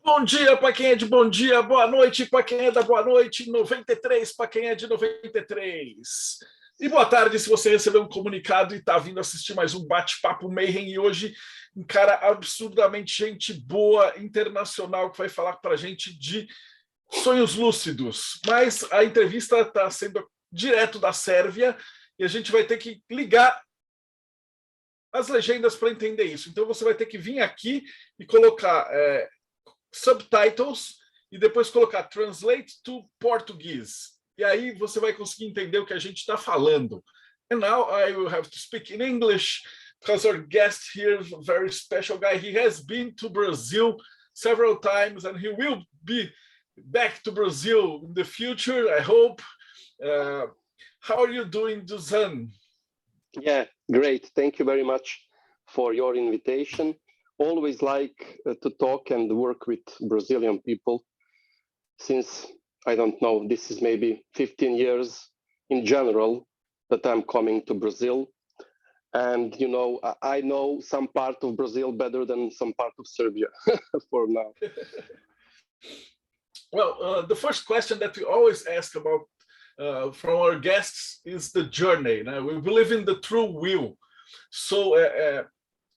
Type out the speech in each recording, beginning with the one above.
Bom dia para quem é de bom dia, boa noite para quem é da boa noite, 93 para quem é de 93. E boa tarde se você recebeu um comunicado e está vindo assistir mais um bate-papo Mayhem. E hoje um cara absurdamente gente boa, internacional, que vai falar para a gente de sonhos lúcidos. Mas a entrevista está sendo direto da Sérvia e a gente vai ter que ligar as legendas para entender isso. Então você vai ter que vir aqui e colocar subtitles e depois colocar translate to Portuguese. E aí você vai conseguir entender o que a gente está falando. And now I will have to speak in English because our guest here is a very special guy. He has been to Brazil several times and he will be back to Brazil in the future, I hope. How are you doing, Dusan? Yeah, great. Thank you very much for your invitation. Always like to talk and work with Brazilian people since, I don't know, this is maybe 15 years in general that I'm coming to Brazil. And, you know, I know some part of Brazil better than some part of Serbia for now. Well, the first question that we always ask about from our guests is the journey. Now, we believe in the true will. So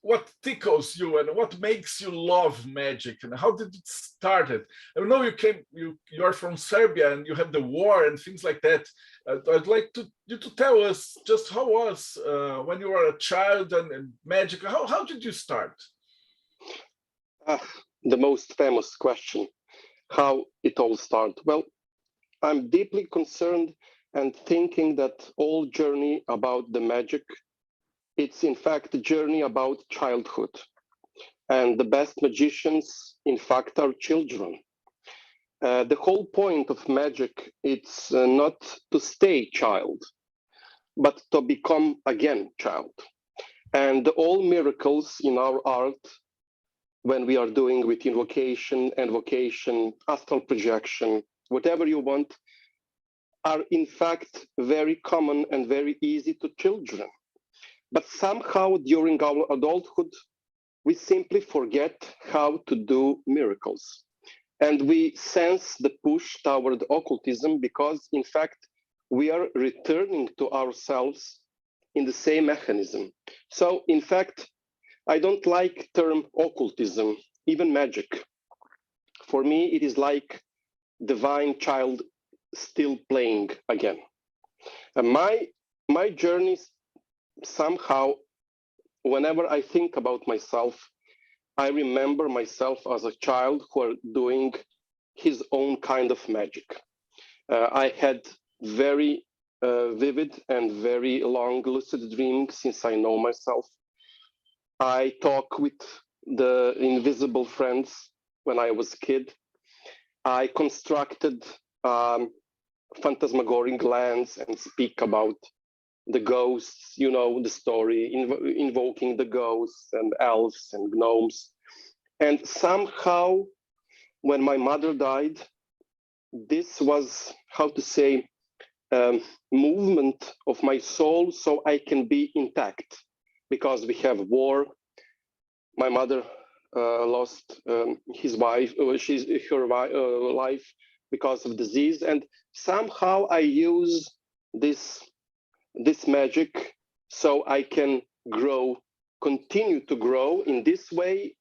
what tickles you and what makes you love magic, and how did it start? I know you're from Serbia and you have the war and things like that. I'd like you to tell us just how was when you were a child and magic. How did you start? The most famous question, how it all started. Well, I'm deeply concerned and thinking that all journey about the magic, it's in fact a journey about childhood. And the best magicians, in fact, are children. The whole point of magic, it's not to stay child, but to become again child. And all miracles in our art, when we are doing with invocation, invocation, astral projection, whatever you want, are in fact very common and very easy to children. But somehow during our adulthood, we simply forget how to do miracles. And we sense the push toward occultism because, in fact, we are returning to ourselves in the same mechanism. So, in fact, I don't like term occultism, even magic. For me, it is like divine child still playing again. And my journey somehow, whenever I think about myself, I remember myself as a child who are doing his own kind of magic. I had very vivid and very long lucid dreams since I know myself. I talk with the invisible friends when I was a kid. I constructed phantasmagoric lands and speak about the ghosts, you know, the story, invoking the ghosts and elves and gnomes. And somehow, when my mother died, this was, how to say, movement of my soul so I can be intact. Because we have war. My mother lost her life because of disease. And somehow I use this magic so I can grow, continue to grow in this way,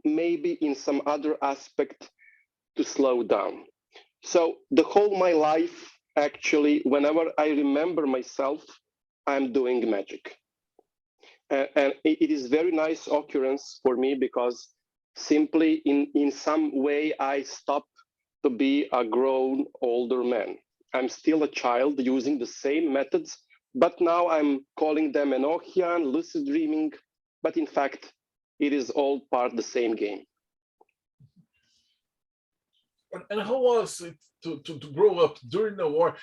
maybe in some other aspect to slow down. So the whole my life, actually, whenever I remember myself, I'm doing magic. And it is very nice occurrence for me because simply in some way I stop to be a grown older man. I'm still a child using the same methods, but now I'm calling them Enochian, lucid dreaming, but in fact, it is all part of the same game. And how was it to grow up during the war?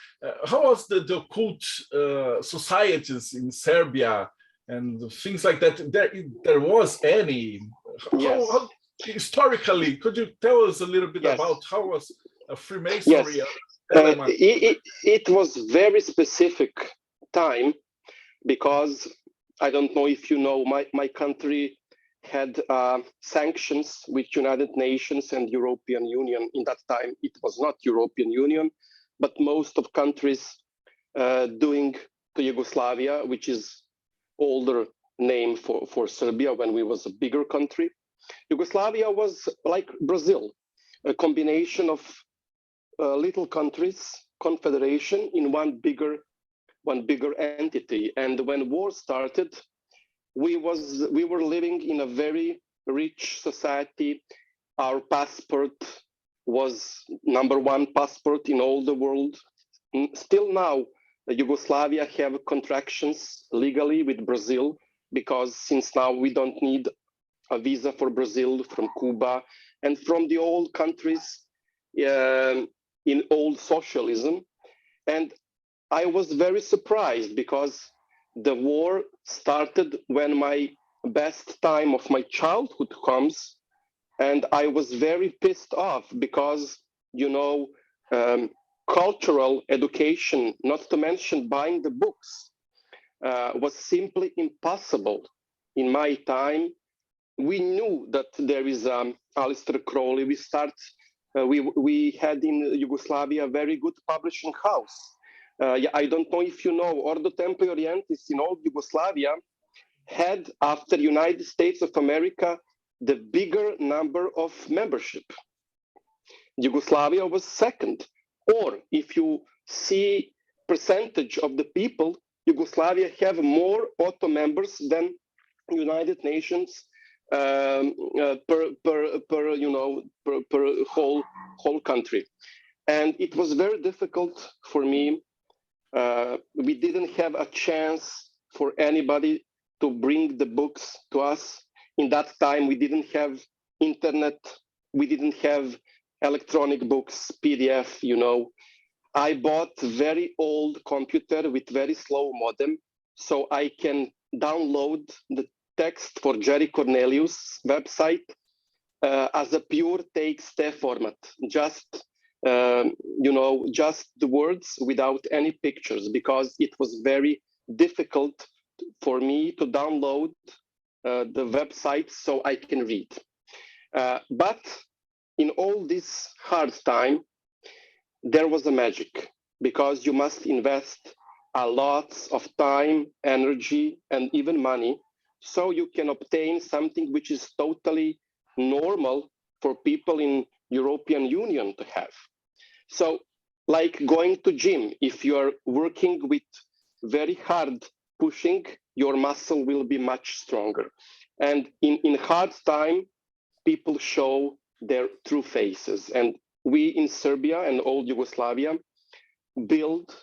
How was the occult societies in Serbia and things like that? There was any? Yes. How, historically, could you tell us a little bit Yes. about how was a Freemasonry? Yes. It was very specific time because I don't know if you know, my country had sanctions with United Nations and European Union. In that time, it was not European Union, but most of countries doing to Yugoslavia, which is older name for Serbia when we was a bigger country. Yugoslavia was like Brazil, a combination of little countries, confederation in one bigger entity. And when war started, we were living in a very rich society. Our passport was #1 passport in all the world. Still now, Yugoslavia have contractions legally with Brazil, because since now we don't need a visa for Brazil, from Cuba, and from the old countries in old socialism. And I was very surprised because the war started when my best time of my childhood comes, and I was very pissed off because, you know, cultural education, not to mention buying the books, was simply impossible in my time. We knew that there is Aleister Crowley. We had in Yugoslavia a very good publishing house. I don't know if you know, Ordo Templi Orientis in old Yugoslavia had, after United States of America, the bigger number of membership. Yugoslavia was second. Or if you see percentage of the people, Yugoslavia have more auto members than United Nations per whole country. And it was very difficult for me. We didn't have a chance for anybody to bring the books to us. In that time, we didn't have internet. We didn't have electronic books, PDF, you know. I bought very old computer with very slow modem, so I can download the text for Jerry Cornelius' website as a pure text format, just just the words without any pictures, because it was very difficult for me to download the website so I can read. But in all this hard time, there was a magic, because you must invest a lot of time, energy, and even money, so you can obtain something which is totally normal for people in European Union to have. So, like going to gym, if you are working with very hard pushing, your muscle will be much stronger. And in hard time, people show their true faces. And we in Serbia and old Yugoslavia build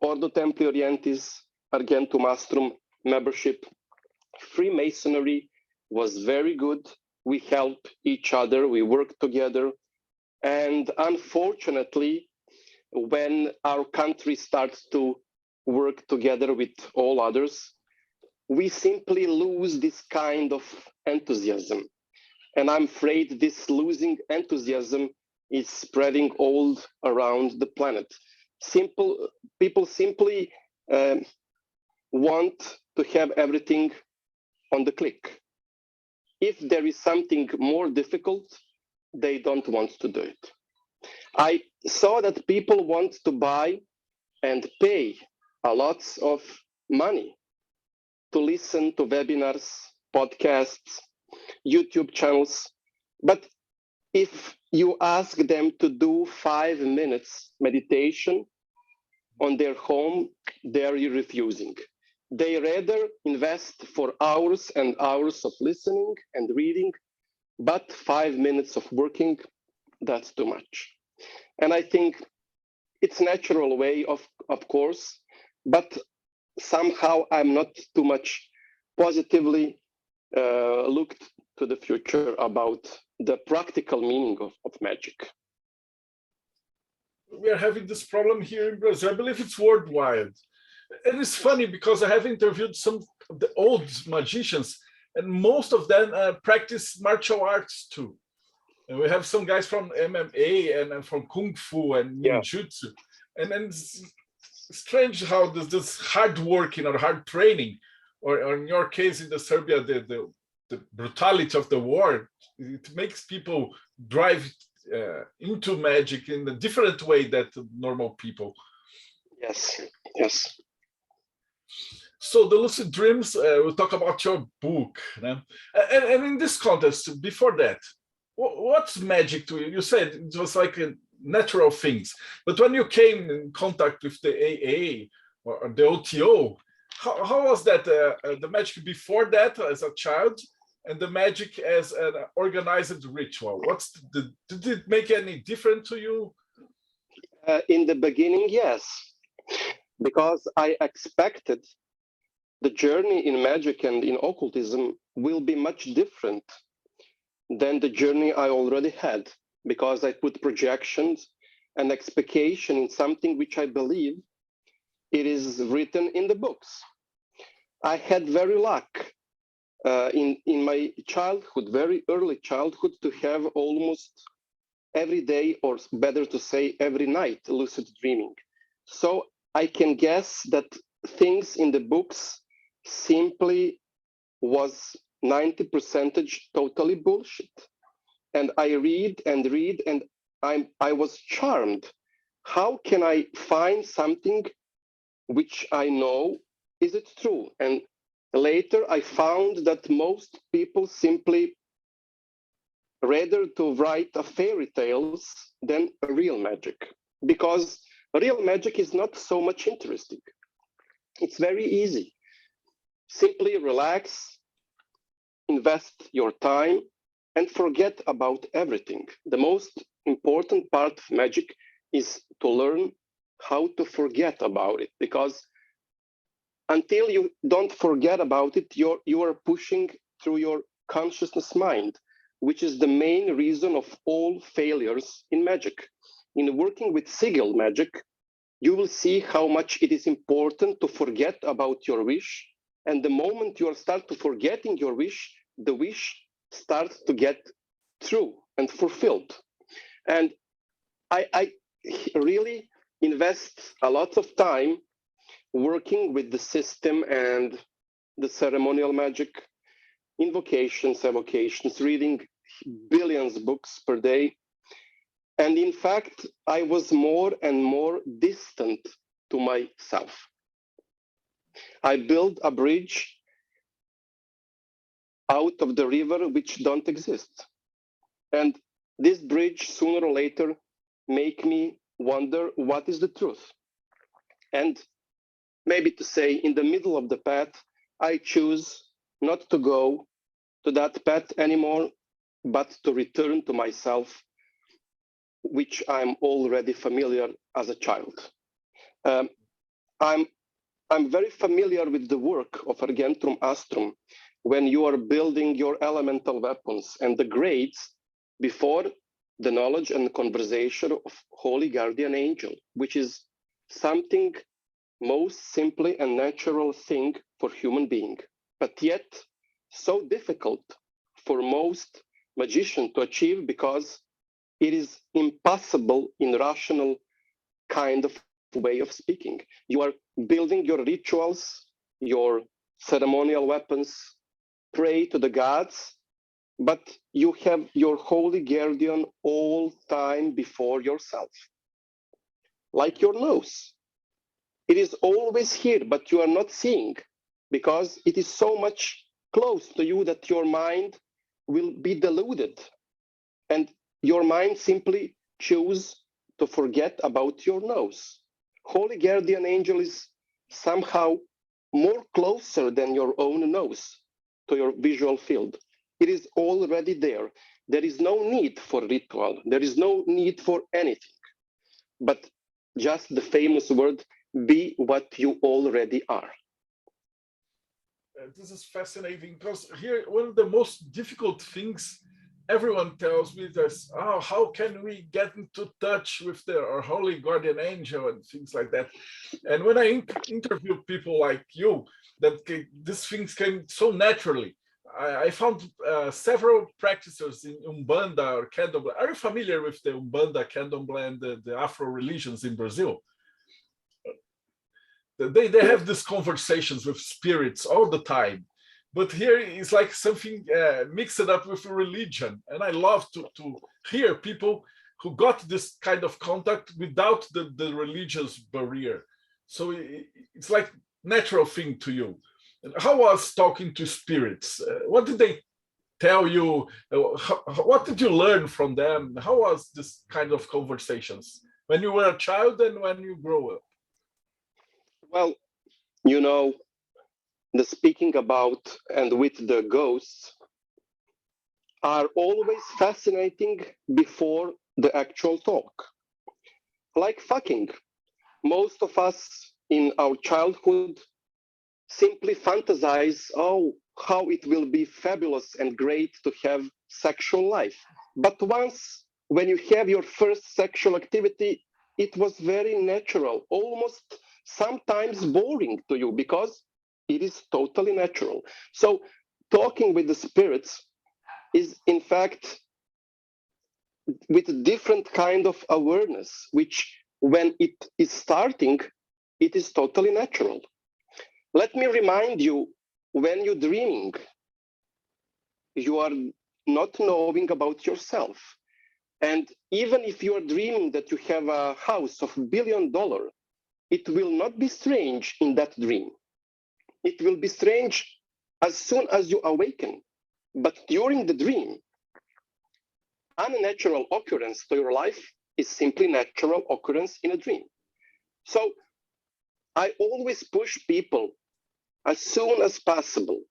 Ordo Templi Orientis Argentum Astrum membership. Freemasonry was very good. We help each other, we work together. And unfortunately, when our country starts to work together with all others, we simply lose this kind of enthusiasm. And I'm afraid this losing enthusiasm is spreading all around the planet. People simply want to have everything on the click. If there is something more difficult, they don't want to do it. I saw that people want to buy and pay a lot of money to listen to webinars, podcasts, YouTube channels. But if you ask them to do 5 minutes meditation on their home, they're refusing. They rather invest for hours and hours of listening and reading, but 5 minutes of working, that's too much. And I think it's natural way, of course, but somehow I'm not too much positively looked to the future about the practical meaning of magic. We are having this problem here in Brazil. I believe it's worldwide. And it's funny because I have interviewed some of the old magicians, and most of them practice martial arts too. And we have some guys from MMA and from Kung Fu and Ninjutsu. And then it's strange how this hard working or hard training, or in your case in the Serbia, the the brutality of the war, it makes people drive into magic in a different way than normal people. Yes, yes. So the lucid dreams, we'll talk about your book. And in this context, before that, what's magic to you? You said it was like a natural things, but when you came in contact with the AA or the OTO, how was that, the magic before that as a child and the magic as an organized ritual? Did it make any difference to you? In the beginning, yes, because I expected the journey in magic and in occultism will be much different than the journey I already had, because I put projections and expectation in something which I believe it is written in the books. I had very luck in my childhood, very early childhood, to have almost every day, or better to say every night, lucid dreaming. So I can guess that things in the books simply was 90% totally bullshit. And I read, and I was charmed. How can I find something which I know is it true? And later I found that most people simply rather to write a fairy tales than a real magic, because real magic is not so much interesting. It's very easy. Simply relax, invest your time, and forget about everything. The most important part of magic is to learn how to forget about it, because until you don't forget about it, you are pushing through your consciousness mind, which is the main reason of all failures in magic. In working with sigil magic, you will see how much it is important to forget about your wish. And the moment you start to forgetting your wish, the wish starts to get true and fulfilled. And I really invest a lot of time working with the system and the ceremonial magic, invocations, evocations, reading billions of books per day. And in fact, I was more and more distant to myself. I built a bridge out of the river which don't exist. And this bridge, sooner or later, make me wonder what is the truth. And maybe to say, in the middle of the path, I choose not to go to that path anymore, but to return to myself, which I'm already familiar as a child. I'm very familiar with the work of Argentum Astrum when you are building your elemental weapons and the grades before the knowledge and conversation of Holy Guardian Angel, which is something most simply and natural thing for human being, but yet so difficult for most magicians to achieve, because it is impossible in rational kind of way of speaking. You are building your rituals, your ceremonial weapons, pray to the gods, but you have your holy guardian all time before yourself, like your nose. It is always here, but you are not seeing, because it is so much close to you that your mind will be deluded, and your mind simply choose to forget about your nose. Holy Guardian Angel is somehow more closer than your own nose to your visual field. It is already there. There is no need for ritual. There is no need for anything, but just the famous word, be what you already are. This is fascinating, because here, one of the most difficult things everyone tells me is, oh, how can we get into touch with our holy guardian angel and things like that. And when I interview people like you, that these things came so naturally. I found several practitioners in Umbanda or Candomblé. Are you familiar with the Umbanda, Candomblé, and the Afro religions in Brazil? They have these conversations with spirits all the time. but here it's like something mixed up with religion. And I love to hear people who got this kind of contact without the religious barrier. So it's like natural thing to you. How was talking to spirits? What did they tell you? What did you learn from them? How was this kind of conversations when you were a child and when you grow up? Well, you know, the speaking about and with the ghosts are always fascinating before the actual talk. Like fucking. Most of us in our childhood simply fantasize, oh, how it will be fabulous and great to have sexual life. But once, when you have your first sexual activity, it was very natural, almost sometimes boring to you because it is totally natural. So talking with the spirits is in fact with a different kind of awareness, which when it is starting, it is totally natural. Let me remind you, when you're dreaming, you are not knowing about yourself. And even if you are dreaming that you have a house of $1 billion, it will not be strange in that dream. It will be strange as soon as you awaken. But during the dream, unnatural occurrence to your life is simply natural occurrence in a dream. So I always push people as soon as possible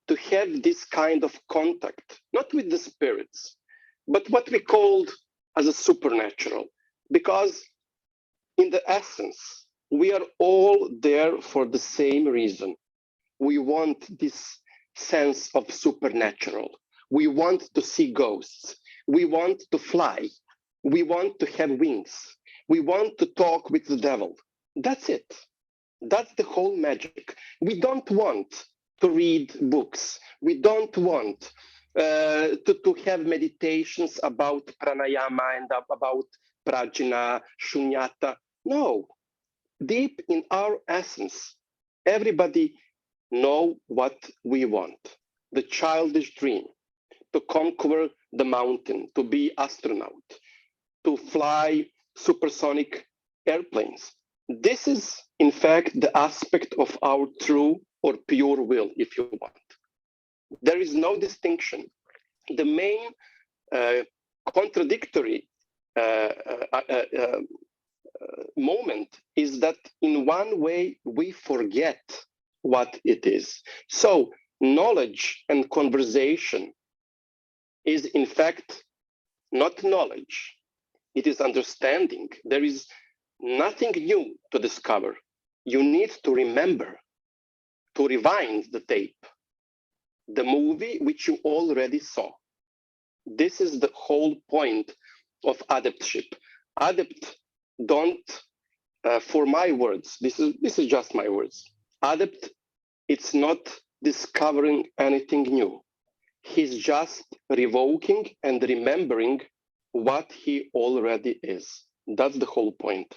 to have this kind of contact, not with the spirits, but what we called as a supernatural, because in the essence, we are all there for the same reason. We want this sense of supernatural. We want to see ghosts. We want to fly. We want to have wings. We want to talk with the devil. That's it. That's the whole magic. We don't want to read books. We don't want to have meditations about pranayama and about prajna, shunyata. No. Deep in our essence, everybody know what we want. The childish dream, to conquer the mountain, to be astronaut, to fly supersonic airplanes. This is, in fact, the aspect of our true or pure will, if you want. There is no distinction. The main contradictory moment is that in one way we forget what it is. So knowledge and conversation is in fact not knowledge. It is understanding. There is nothing new to discover. You need to remember, to rewind the tape, the movie which you already saw. This is the whole point of adeptship. Adept don't, for my words, this is just my words. Adept, it's not discovering anything new. He's just revoking and remembering what he already is. That's the whole point.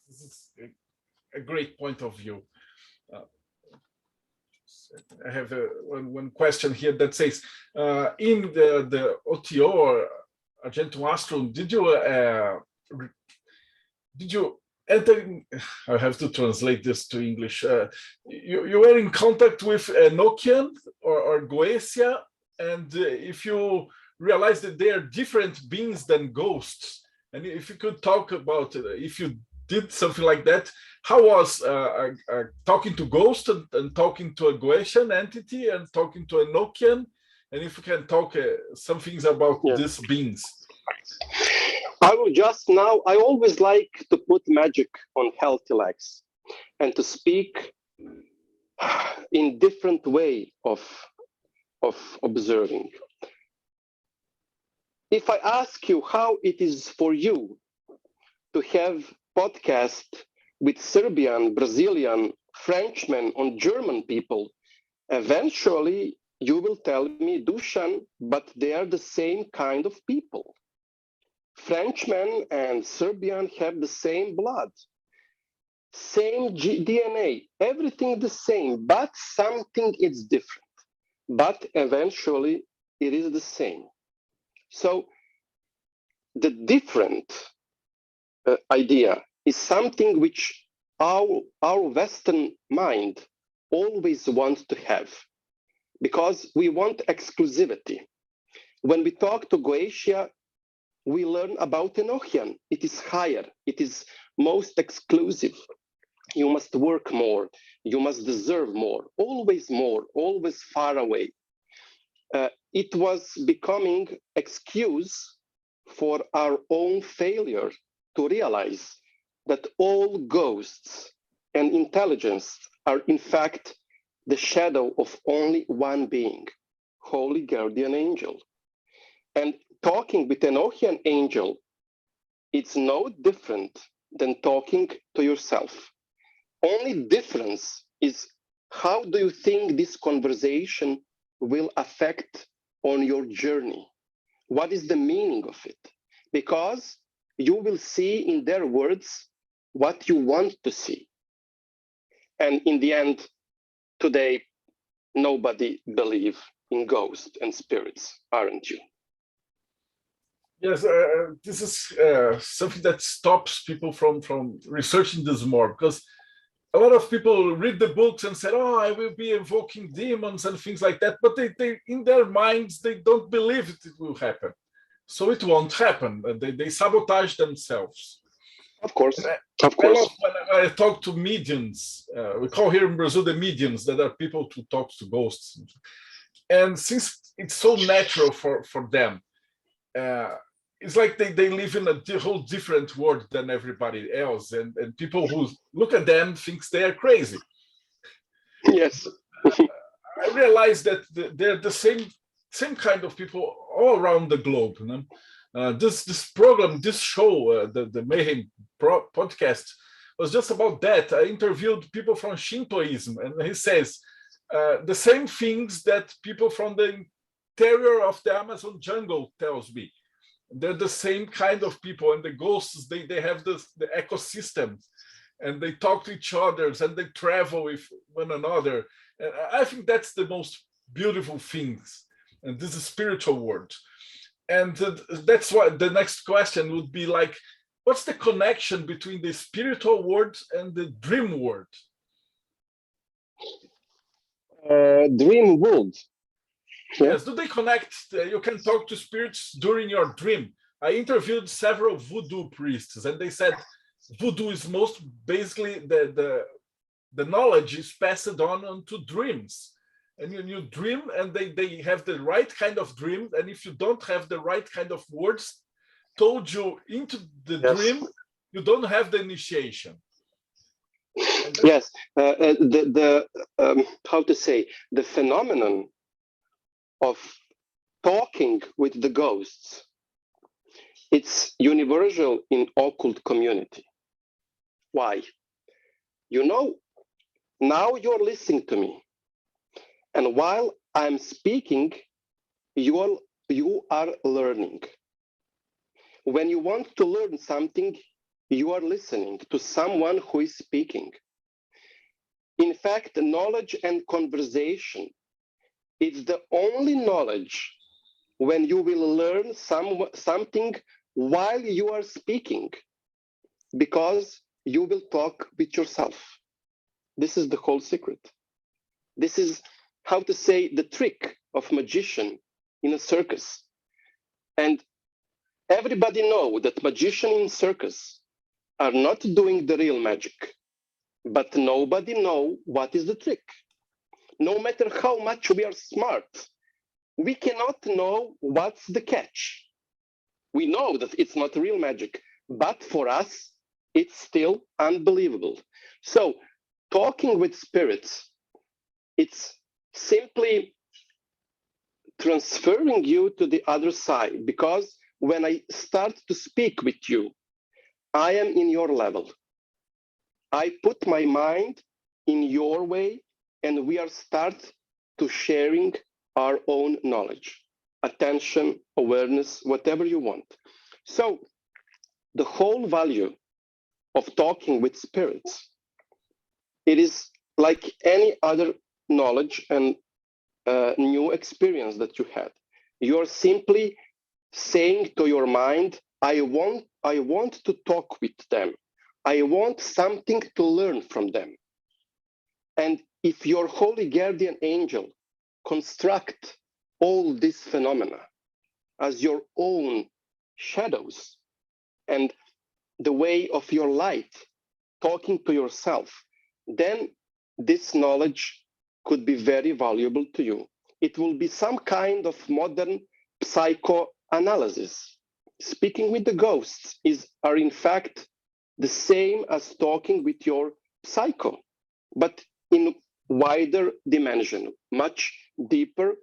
This is a great point of view. I have one question here that says, in the OTO or Argentum Astrum, did you enter? I have to translate this to English. You were in contact with Enochian or Goetia, and if you realize that they are different beings than ghosts, and if you could talk about if you did something like that, how was talking to ghosts and talking to a Goetian entity and talking to Enochian, and if you can talk some things about these beings. I will just now, I always like to put magic on healthy legs and to speak in different way of observing. If I ask you how it is for you to have podcast with Serbian, Brazilian, Frenchmen, or German people, eventually you will tell me, Dusan, but they are the same kind of people. Frenchmen and Serbian have the same blood. same DNA, everything the same, but something is different. But eventually it is the same. So the different idea is something which our Western mind always wants to have, because we want exclusivity. When we talk to Goetia, we learn about Enochian. It is higher, it is most exclusive. You must work more, you must deserve more, always far away. It was becoming excuse for our own failure to realize that all ghosts and intelligence are in fact the shadow of only one being, Holy Guardian Angel. And talking with an Enochian angel, it's no different than talking to yourself. Only difference is how do you think this conversation will affect on your journey? What is the meaning of it? Because you will see in their words what you want to see. And in the end, today, nobody believes in ghosts and spirits, aren't you? Yes, this is something that stops people from researching this more, because a lot of people read the books and said, "Oh, I will be evoking demons and things like that," but they in their minds they don't believe it will happen, so it won't happen. They sabotage themselves. Of course, of course. I love when I talk to mediums. We call here in Brazil the mediums, that are people who talk to ghosts, and since it's so natural for them. It's like they live in a whole different world than everybody else, and people who look at them thinks they are crazy. Yes. I realized that they're the same kind of people all around the globe. You know? This program, this show, the Mayhem podcast, was just about that. I interviewed people from Shintoism, and he says the same things that people from the interior of the Amazon jungle tells me. They're the same kind of people, and the ghosts, they have the ecosystem, and they talk to each other, and they travel with one another. And I think that's the most beautiful things, and this is spiritual world. And that's why the next question would be like, what's the connection between the spiritual world and the dream world? Dream world. Yes, do they connect? You can talk to spirits during your dream. I interviewed several voodoo priests, and they said voodoo is most basically the knowledge is passed on to dreams. And you dream, and they have the right kind of dream. And if you don't have the right kind of words told you into the dream, you don't have the initiation. Yes, how to say, the phenomenon of talking with the ghosts, it's universal in occult community. Why? You know, now you're listening to me, and while I'm speaking, you are learning. When you want to learn something, you are listening to someone who is speaking. In fact, knowledge and conversation, it's the only knowledge when you will learn something while you are speaking, because you will talk with yourself. This is the whole secret. This is, how to say, the trick of magician in a circus. And everybody knows that magicians in circus are not doing the real magic, but nobody knows what is the trick. No matter how much we are smart, we cannot know what's the catch. We know that it's not real magic, but for us, it's still unbelievable. So talking with spirits, it's simply transferring you to the other side, because when I start to speak with you, I am in your level. I put my mind in your way, and we are start to sharing our own knowledge, attention, awareness, whatever you want. So the whole value of talking with spirits it is like any other knowledge and new experience that you had. You're simply saying to your mind, I want to talk with them. I want something to learn from them. And if your holy guardian angel construct all these phenomena as your own shadows and the way of your light, talking to yourself, then this knowledge could be very valuable to you. It will be some kind of modern psychoanalysis. Speaking with the ghosts are in fact the same as talking with your psycho, but in wider dimension, much deeper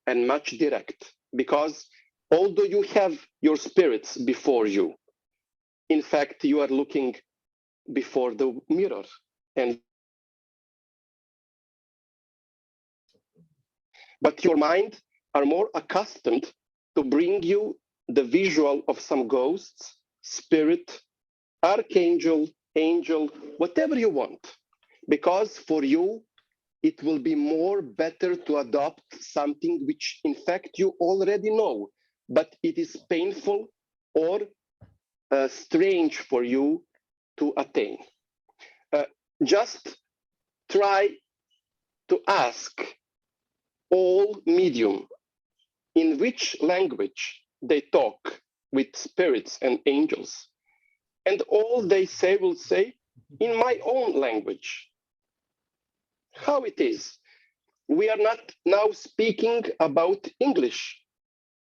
and much direct. Because although you have your spirits before you, in fact, you are looking before the mirror, but your mind are more accustomed to bring you the visual of some ghosts, spirit, archangel, angel, whatever you want. Because for you, it will be more better to adopt something which in fact you already know, but it is painful or strange for you to attain. Just try to ask all medium in which language they talk with spirits and angels. And all they say will say, in my own language. How it is? We are not now speaking about English,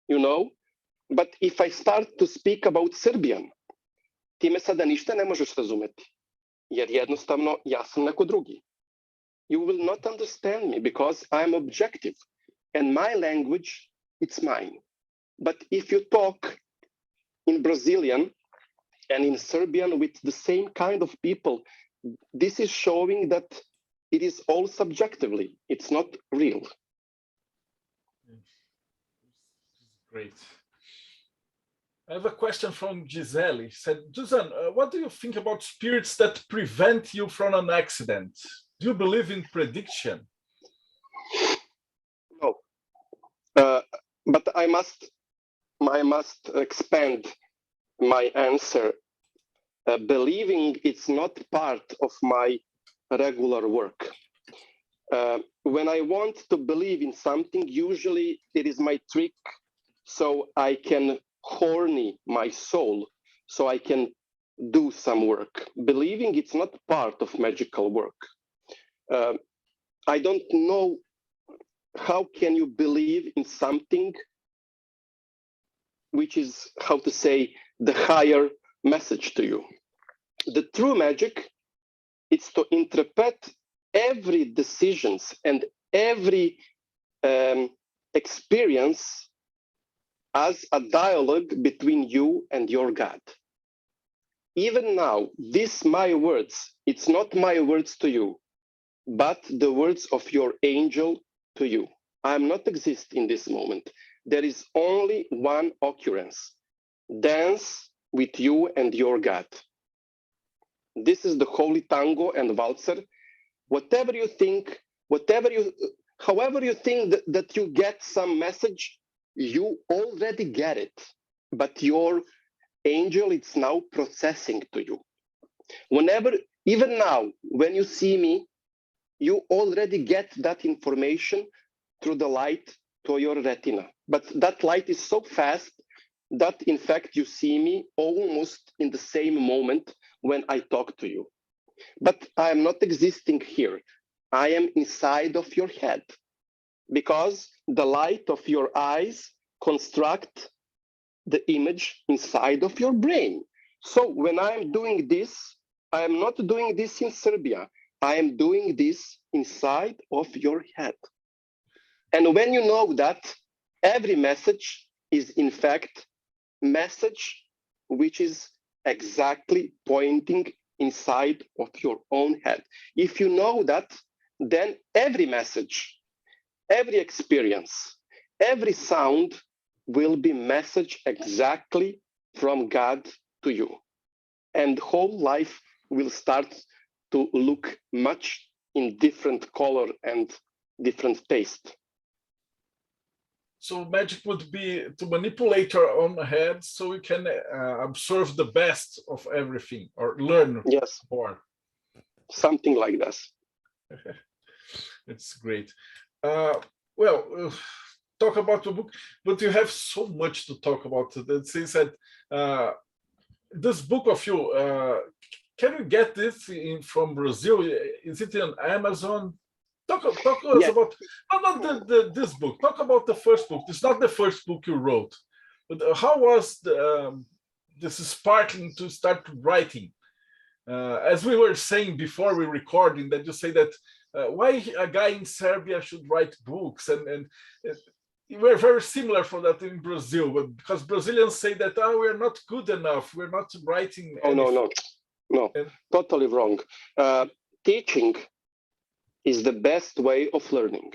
you know, but if I start to speak about Serbian, ti me sada ništa ne možeš razumeti, jer jednostavno ja sam neko drugi. You will not understand me because I'm objective and my language, it's mine. But if you talk in Brazilian and in Serbian with the same kind of people, this is showing that it is all subjectively, it's not real. Great. I have a question from Gisele. She said, Dusan, what do you think about spirits that prevent you from an accident? Do you believe in prediction? No, but I must expand my answer. Believing it's not part of my regular work. When I want to believe in something, usually it is my trick, so I can horny my soul, so I can do some work. Believing it's not part of magical work. I don't know how can you believe in something which is, how to say, the higher message to you. The true magic is to interpret every decisions and every experience as a dialogue between you and your God. Even now, these my words, it's not my words to you, but the words of your angel to you. I am not exist in this moment. There is only one occurrence. Dance with you and your God. This is the holy tango and waltzer. Whatever you think, however you think that you get some message, you already get it. But your angel is now processing to you. Whenever, even now, when you see me, you already get that information through the light to your retina. But that light is so fast that in fact you see me almost in the same moment when I talk to you. But I am not existing here. I am inside of your head because the light of your eyes construct the image inside of your brain. So when I'm doing this, I am not doing this in Serbia. I am doing this inside of your head. And when you know that, every message is in fact message which is exactly pointing inside of your own head. If you know that, then every message, every experience, every sound will be message exactly from God to you. And whole life will start to look much in different color and different taste. So magic would be to manipulate our own head so we can absorb the best of everything or learn more. Something like this. It's great. Talk about the book, but you have so much to talk about. Since that this book of you, can you get this from Brazil? Is it on Amazon? Talk to us about not this book. Talk about the first book. It's not the first book you wrote, but how was this sparkling to start writing? As we were saying before we recording, that you say that why a guy in Serbia should write books, and we're very similar for that in Brazil, but because Brazilians say that we're not good enough, we're not writing. No, totally wrong. Teaching is the best way of learning.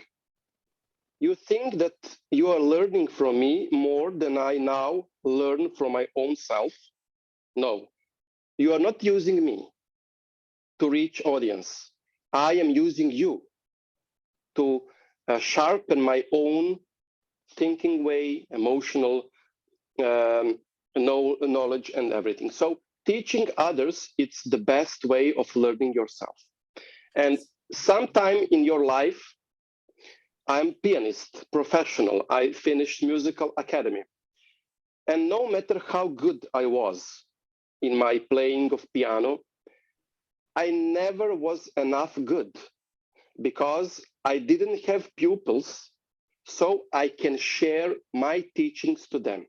You think that you are learning from me more than I now learn from my own self? No, you are not using me to reach audience. I am using you to sharpen my own thinking way, emotional knowledge and everything. So teaching others, it's the best way of learning yourself. And sometime in your life, I'm pianist, professional. I finished musical academy. And no matter how good I was in my playing of piano, I never was enough good because I didn't have pupils, so I can share my teachings to them.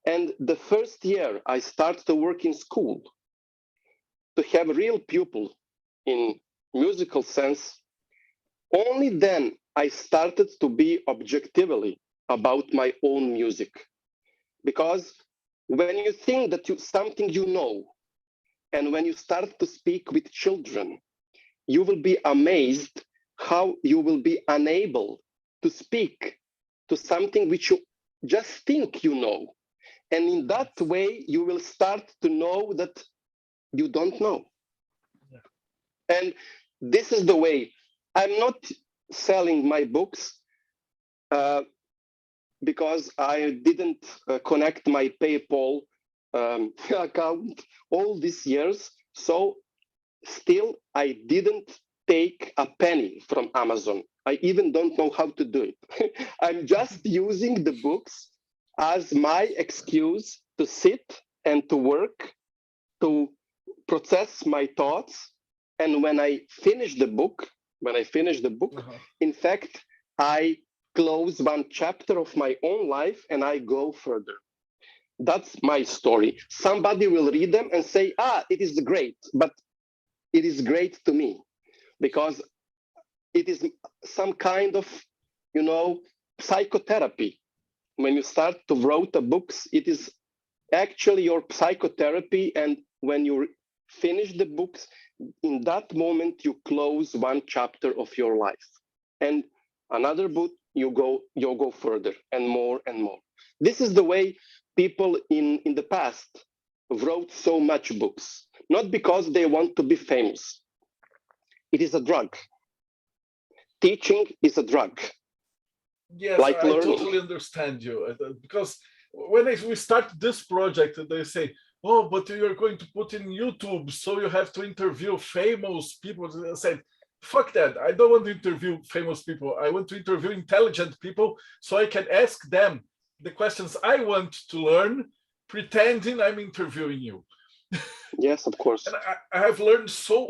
And the first year I started to work in school, to have real pupil in musical sense, only then I started to be objectively about my own music. Because when you think that something you know, and when you start to speak with children, you will be amazed how you will be unable to speak to something which you just think you know. And in that way, you will start to know that you don't know. Yeah. And this is the way. I'm not selling my books because I didn't connect my PayPal account all these years. So still, I didn't take a penny from Amazon. I even don't know how to do it. I'm just using the books as my excuse to sit and to work, to process my thoughts. And when I finish the book, in fact, I close one chapter of my own life and I go further. That's my story. Somebody will read them and say, it is great, but it is great to me because it is some kind of, psychotherapy. When you start to write the books, it is actually your psychotherapy. And when you finish the books, in that moment, you close one chapter of your life. And another book, you go further and more and more. This is the way people in the past wrote so much books, not because they want to be famous. It is a drug. Teaching is a drug. Yes, like I totally understand you. Because when we start this project, they say, oh, but you're going to put in YouTube, so you have to interview famous people. I said, fuck that. I don't want to interview famous people. I want to interview intelligent people so I can ask them the questions I want to learn, pretending I'm interviewing you. Yes, of course. And I have learned so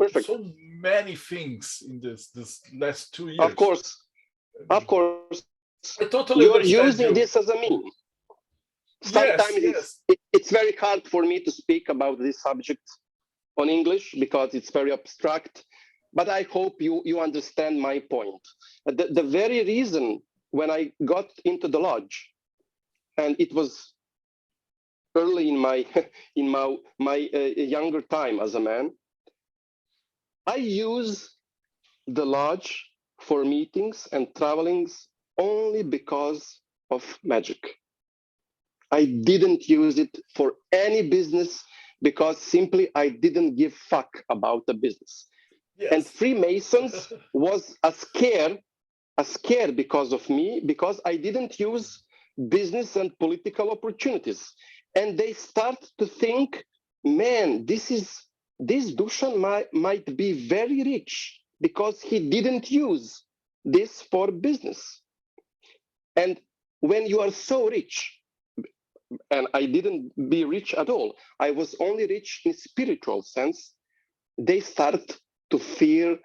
many things in this last 2 years. Of course. I totally You're using this as a meme. Sometimes it's very hard for me to speak about this subject on English because it's very abstract, but I hope you understand my point. The very reason when I got into the lodge, and it was early in my younger time as a man, I use the lodge for meetings and travelings only because of magic. I didn't use it for any business because simply I didn't give fuck about the business. Yes. And Freemasons was a scare because of me, because I didn't use business and political opportunities. And they start to think, man, this Dusan might be very rich because he didn't use this for business. And when you are so rich, and I didn't be rich at all, I was only rich in spiritual sense, they start to feel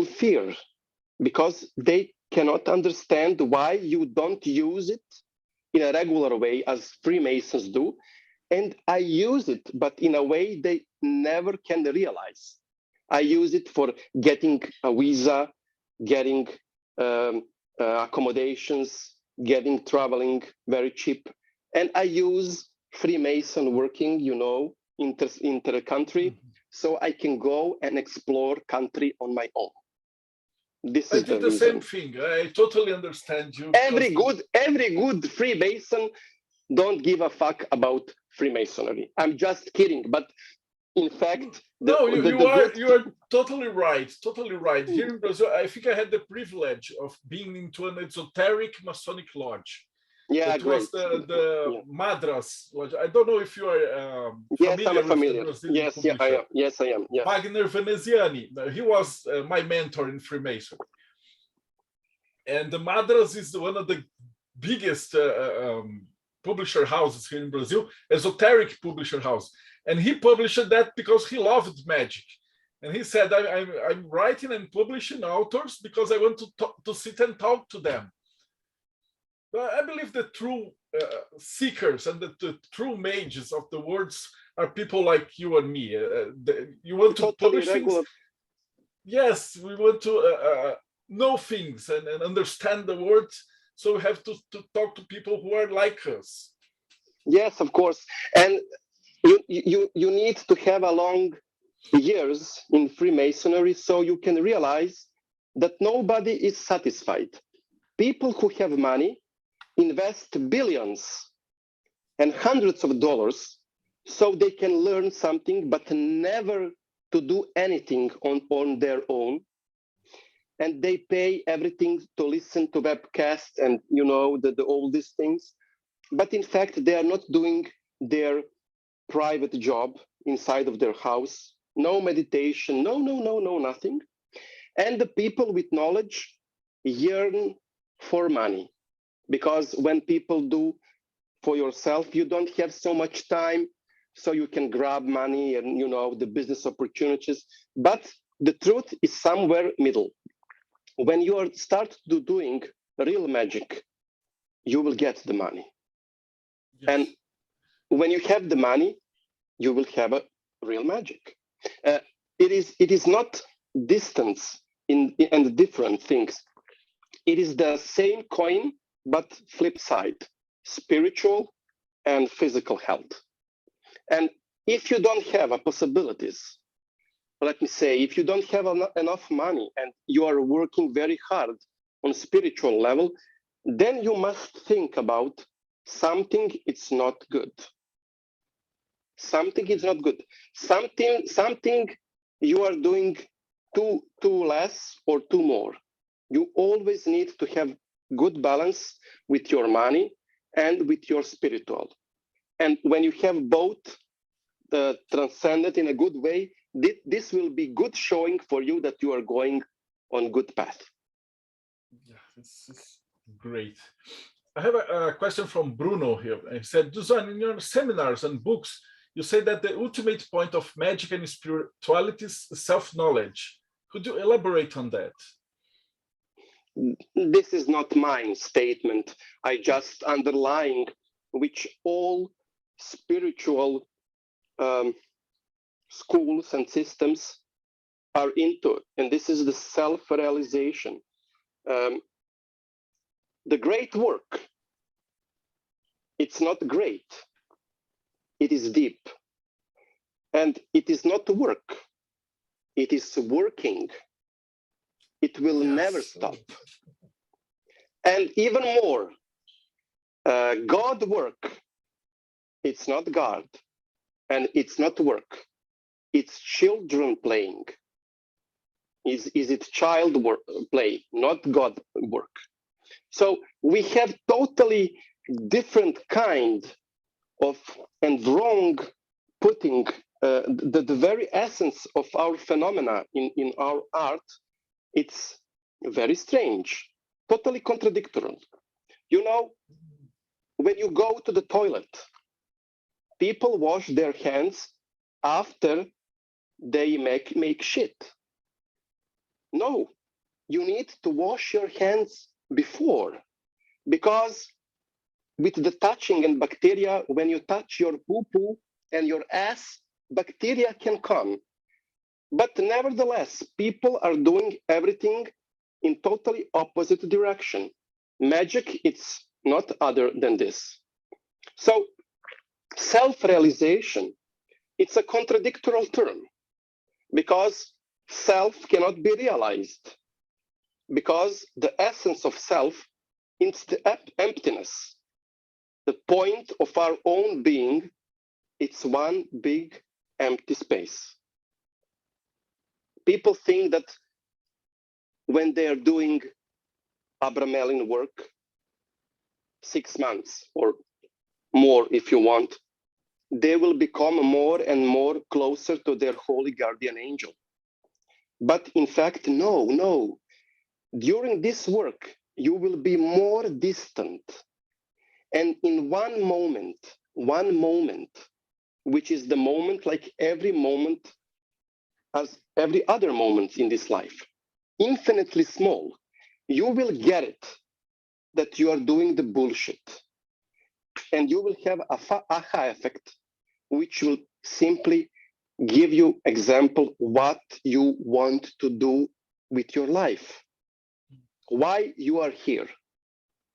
fear because they cannot understand why you don't use it in a regular way as Freemasons do. And I use it, but in a way they never can realize. I use it for getting a visa, getting accommodations, getting traveling very cheap. And I use Freemason working, inter-country, so I can go and explore country on my own. This is I did the reason. Same thing. I totally understand you. Every good Freemason don't give a fuck about Freemasonry. I'm just kidding, but in fact, you are totally right. Totally right. Here in Brazil, I think I had the privilege of being into an esoteric Masonic lodge. Yeah, it was the Madras lodge. I don't know if you are familiar with the Brazilian publisher. Yes, I am. Yes. Wagner Veneziani. He was my mentor in Freemasonry. And the Madras is one of the biggest publisher houses here in Brazil, esoteric publisher house. And he published that because he loved magic. And he said, I'm writing and publishing authors because I want to sit and talk to them. But I believe the true seekers and the true mages of the words are people like you and me. You want to publish things? Yes, we want to know things and understand the words. So we have to talk to people who are like us. Yes, of course. And you need to have a long years in Freemasonry so you can realize that nobody is satisfied. People who have money invest billions and hundreds of dollars so they can learn something, but never to do anything on their own. And they pay everything to listen to webcasts and all these things. But in fact, they are not doing their private job inside of their house. No meditation, no, nothing. And the people with knowledge yearn for money. Because when people do for yourself, you don't have so much time, so you can grab money and the business opportunities. But the truth is somewhere middle. When you start doing real magic, you will get the money. Yes. And when you have the money, you will have a real magic. It is not distance and different things. It is the same coin, but flip side, spiritual and physical health. And if you don't have possibilities, let me say, if you don't have enough money and you are working very hard on spiritual level, then you must think about something it's not good. Something is not good. Something you are doing too less or too more. You always need to have good balance with your money and with your spiritual. And when you have both transcended in a good way, this will be good showing for you that you are going on good path. Yeah, this is great. I have a question from Bruno here. He said, Dusan, in your seminars and books, you say that the ultimate point of magic and spirituality is self-knowledge. Could you elaborate on that? This is not my statement. I just underlying which all spiritual schools and systems are into, and this is the self-realization. The great work, it's not great, it is deep. And it is not work, it is working. It will never stop. And even more, God work, it's not God, and it's not work. It's children playing. Is it child work, play, not God work? So we have totally different kind of and wrong putting the very essence of our phenomena in our art. It's very strange, totally contradictory. You know, when you go to the toilet, people wash their hands after they make shit. No, you need to wash your hands before, because with the touching and bacteria, when you touch your poo-poo and your ass, bacteria can come. But nevertheless, people are doing everything in totally opposite direction. Magic, it's not other than this. So self-realization, it's a contradictory term, because self cannot be realized, because the essence of self is the emptiness. The point of our own being, it's one big empty space. People think that when they are doing Abramelin work, 6 months or more if you want, they will become more and more closer to their holy guardian angel. But in fact, no. During this work, you will be more distant. And in one moment, which is the moment like every moment as every other moment in this life, infinitely small, you will get it that you are doing the bullshit. And you will have a aha effect, which will simply give you example what you want to do with your life. Why you are here.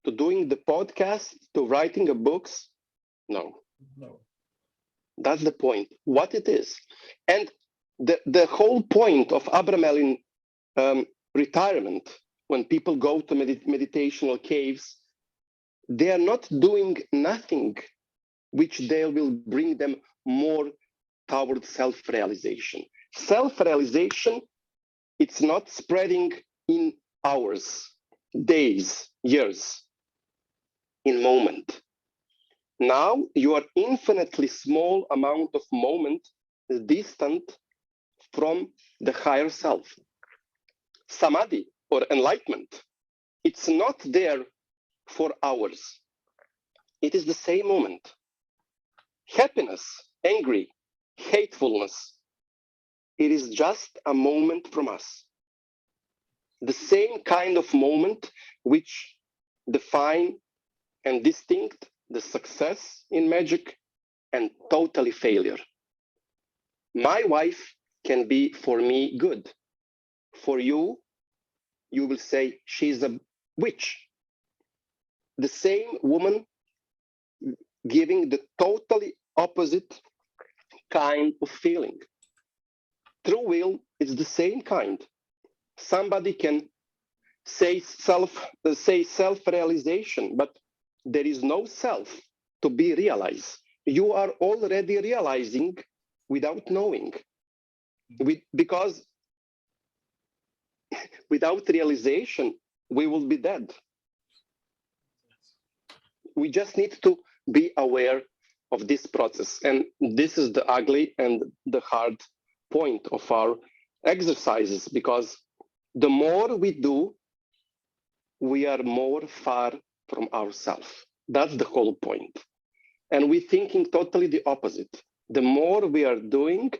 To doing the podcast, to writing a books? No. That's the point, what it is. And the whole point of Abramelin retirement, when people go to meditational caves, they are not doing nothing which they will bring them more toward self-realization. Self-realization, it's not spreading in hours, days, years, in moment. Now you are infinitely small amount of moment distant from the higher self. Samadhi or enlightenment, it's not there for hours. It is the same moment. Happiness, angry, hatefulness, it is just a moment from us. The same kind of moment which define and distinct the success in magic and totally failure. My wife can be for me good. For you, you will say she's a witch. The same woman giving the totally opposite kind of feeling. True will is the same kind. Somebody can say self-realization, but there is no self to be realized. You are already realizing without knowing. Because without realization, we will be dead. We just need to be aware of this process. And this is the ugly and the hard point of our exercises, because the more we do, we are more far from ourselves. That's the whole point. And we're thinking totally the opposite. The more we are doing,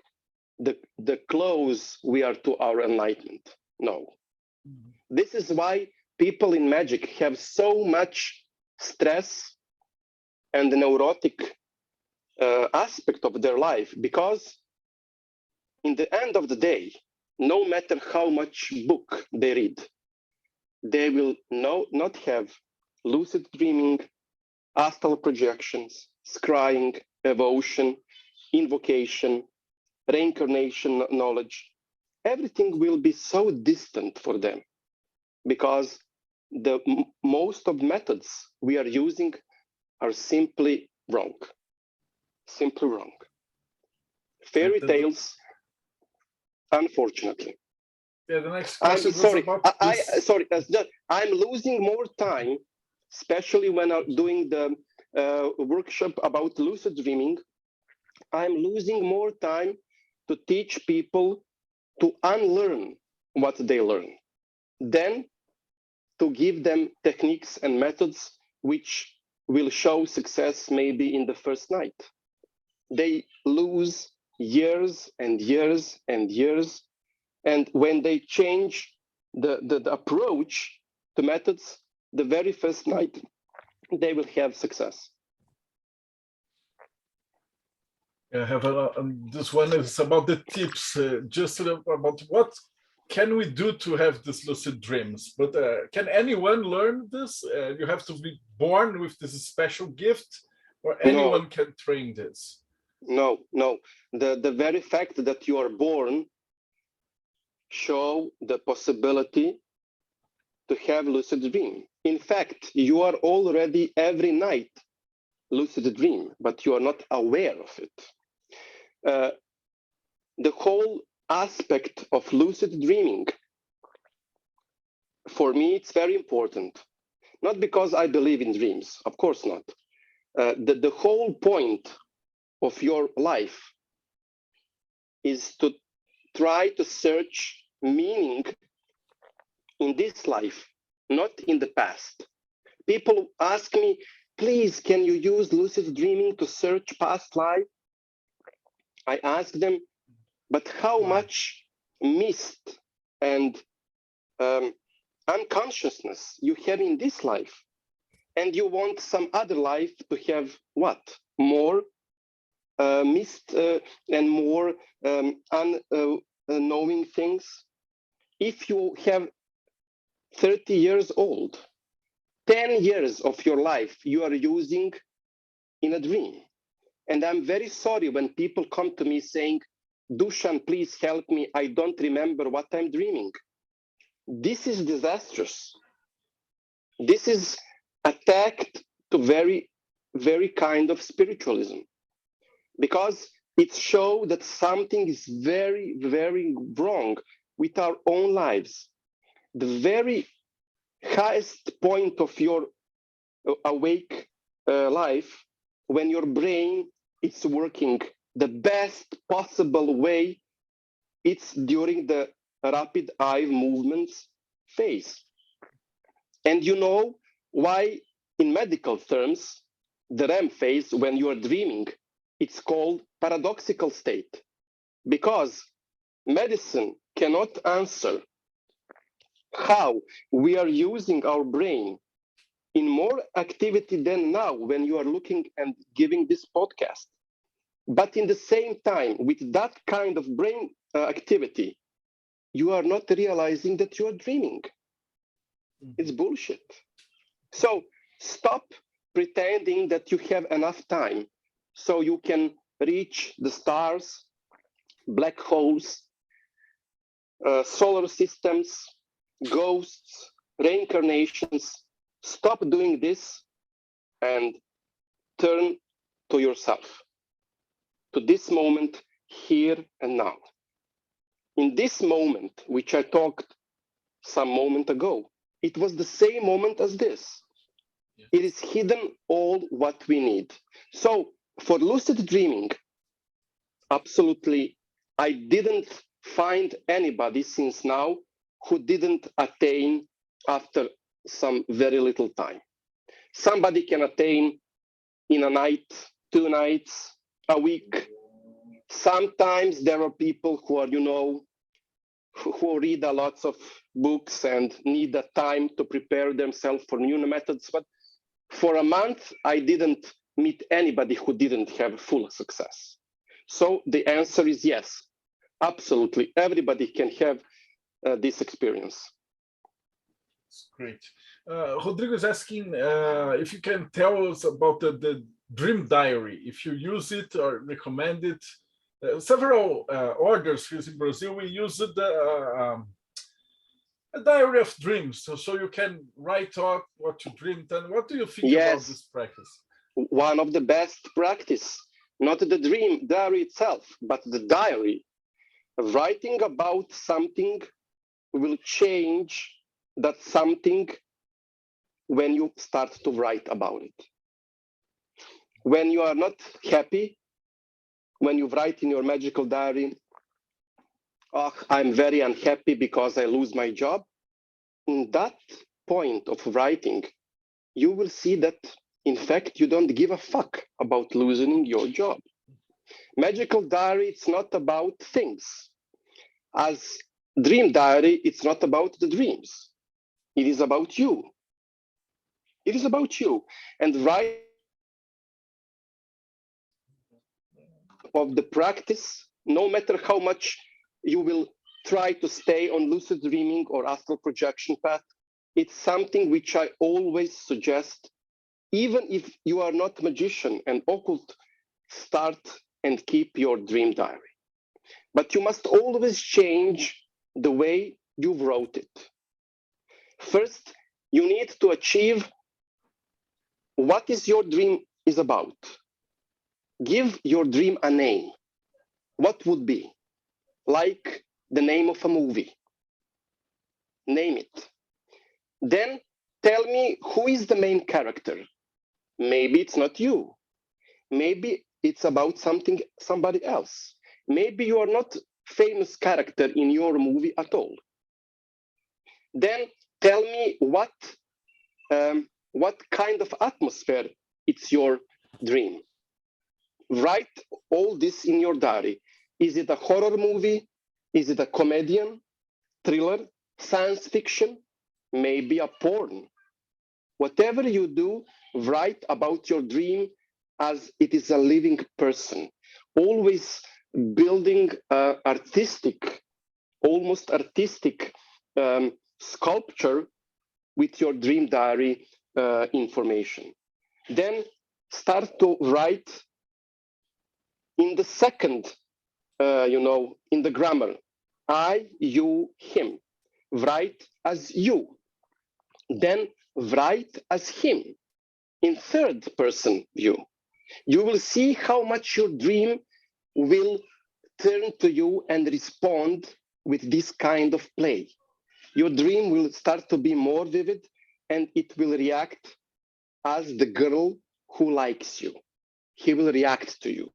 the close we are to our enlightenment. No. This is why people in magic have so much stress and the neurotic aspect of their life, because in the end of the day, no matter how much book they read, they will not have lucid dreaming, astral projections, scrying, evotion, invocation, reincarnation knowledge. Everything will be so distant for them, because the most of methods we are using are simply wrong. Simply wrong. Fairy tales, unfortunately. Yeah, the next question was about I'm losing more time, especially when I'm doing the workshop about lucid dreaming. I'm losing more time to teach people to unlearn what they learn than to give them techniques and methods which will show success maybe in the first night. They lose years and years and years. And when they change the approach to methods, the very first night, they will have success. I have this one is about the tips, just about what can we do to have these lucid dreams. But can anyone learn this? You have to be born with this special gift, or anyone can train this? No. The very fact that you are born show the possibility to have lucid dream. In fact, you are already every night lucid dream, but you are not aware of it. The whole aspect of lucid dreaming, for me, it's very important. Not because I believe in dreams, of course not. The whole point of your life is to try to search meaning in this life, not in the past. People ask me, please, can you use lucid dreaming to search past life? I ask them, but how much mist and unconsciousness you have in this life? And you want some other life to have what? More mist and more unknowing things? If you have 30 years old, 10 years of your life you are using in a dream. And I'm very sorry when people come to me saying, Dusan, please help me, I don't remember what I'm dreaming. This is disastrous. This is attacked to very, very kind of spiritualism, because it shows that something is very, very wrong with our own lives. The very highest point of your awake life, when your brain is working the best possible way, it's during the rapid eye movements phase. And you know why, in medical terms, the REM phase, when you are dreaming, it's called paradoxical state, because medicine cannot answer how we are using our brain in more activity than now when you are looking and giving this podcast. But in the same time, with that kind of brain activity, you are not realizing that you are dreaming. It's bullshit. So stop pretending that you have enough time so you can reach the stars, black holes, solar systems, ghosts, reincarnations. Stop doing this and turn to yourself, to this moment, here and now. In this moment, which I talked some moment ago, it was the same moment as this. Yeah. It is hidden all what we need. So for lucid dreaming, absolutely, I didn't find anybody since now who didn't attain after some very little time. Somebody can attain in a night, 2 nights, a week. Sometimes there are people who are, who read a lot of books and need the time to prepare themselves for new methods. But for a month, I didn't meet anybody who didn't have full success. So the answer is yes, absolutely. Everybody can have this experience. That's great. Rodrigo is asking if you can tell us about the dream diary, if you use it or recommend it. Several orders here in Brazil, we use a diary of dreams, so you can write out what you dreamed. And what do you think about this practice? One of the best practice, not the dream diary itself, but the diary. Writing about something will change that something when you start to write about it. When you are not happy, when you write in your magical diary, oh, I'm very unhappy because I lose my job. In that point of writing, you will see that, in fact, you don't give a fuck about losing your job. Magical diary, it's not about things. As dream diary, it's not about the dreams. It is about you. It is about you. And right of the practice, no matter how much you will try to stay on lucid dreaming or astral projection path, it's something which I always suggest, even if you are not magician and occult, start and keep your dream diary. But you must always change the way you wrote it. First, you need to achieve what is your dream is about. Give your dream a name. What would be? Like the name of a movie. Name it. Then tell me who is the main character. Maybe it's not you. Maybe it's about somebody else. Maybe you are not famous character in your movie at all. Then tell me what kind of atmosphere it's your dream. Write all this in your diary. Is it a horror movie? Is it a comedian, thriller, science fiction? Maybe a porn. Whatever you do, write about your dream as it is a living person. Always building artistic, almost artistic sculpture with your dream diary information. Then start to write in the second, in the grammar, I, you, him. Write as you. Then write as him in third person view. You will see how much your dream will turn to you and respond with this kind of play. Your dream will start to be more vivid and it will react as the girl who likes you. He will react to you.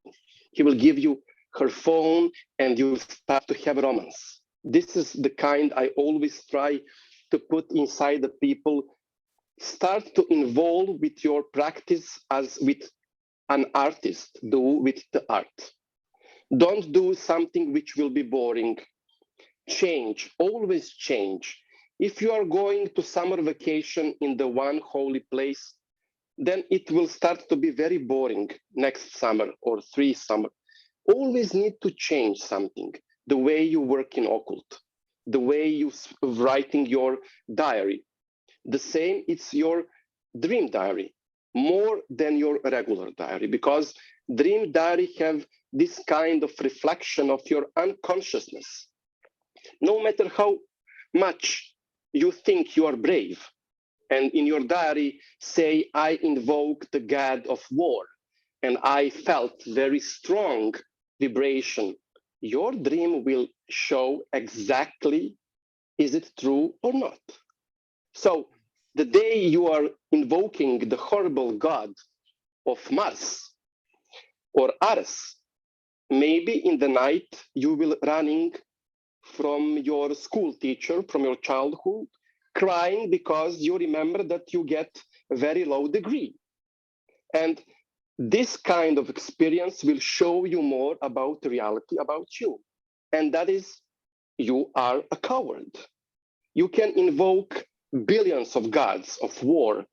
He will give you her phone and you will start to have romance. This is the kind I always try to put inside the people. Start to involve with your practice as with an artist do with the art. Don't do something which will be boring. Change, always change. If you are going to summer vacation in the one holy place, then it will start to be very boring next summer or 3 summers. Always need to change something. The way you work in occult, the way you writing your diary. The same, it's your dream diary, more than your regular diary, because dream diary have this kind of reflection of your unconsciousness. No matter how much you think you are brave, and in your diary say, I invoke the god of war, and I felt very strong vibration, your dream will show exactly is it true or not. So the day you are invoking the horrible god of Mars or Ares, maybe in the night you will running from your school teacher, from your childhood, crying because you remember that you get a very low degree. And this kind of experience will show you more about the reality about you. And that is, you are a coward. You can invoke billions of gods of war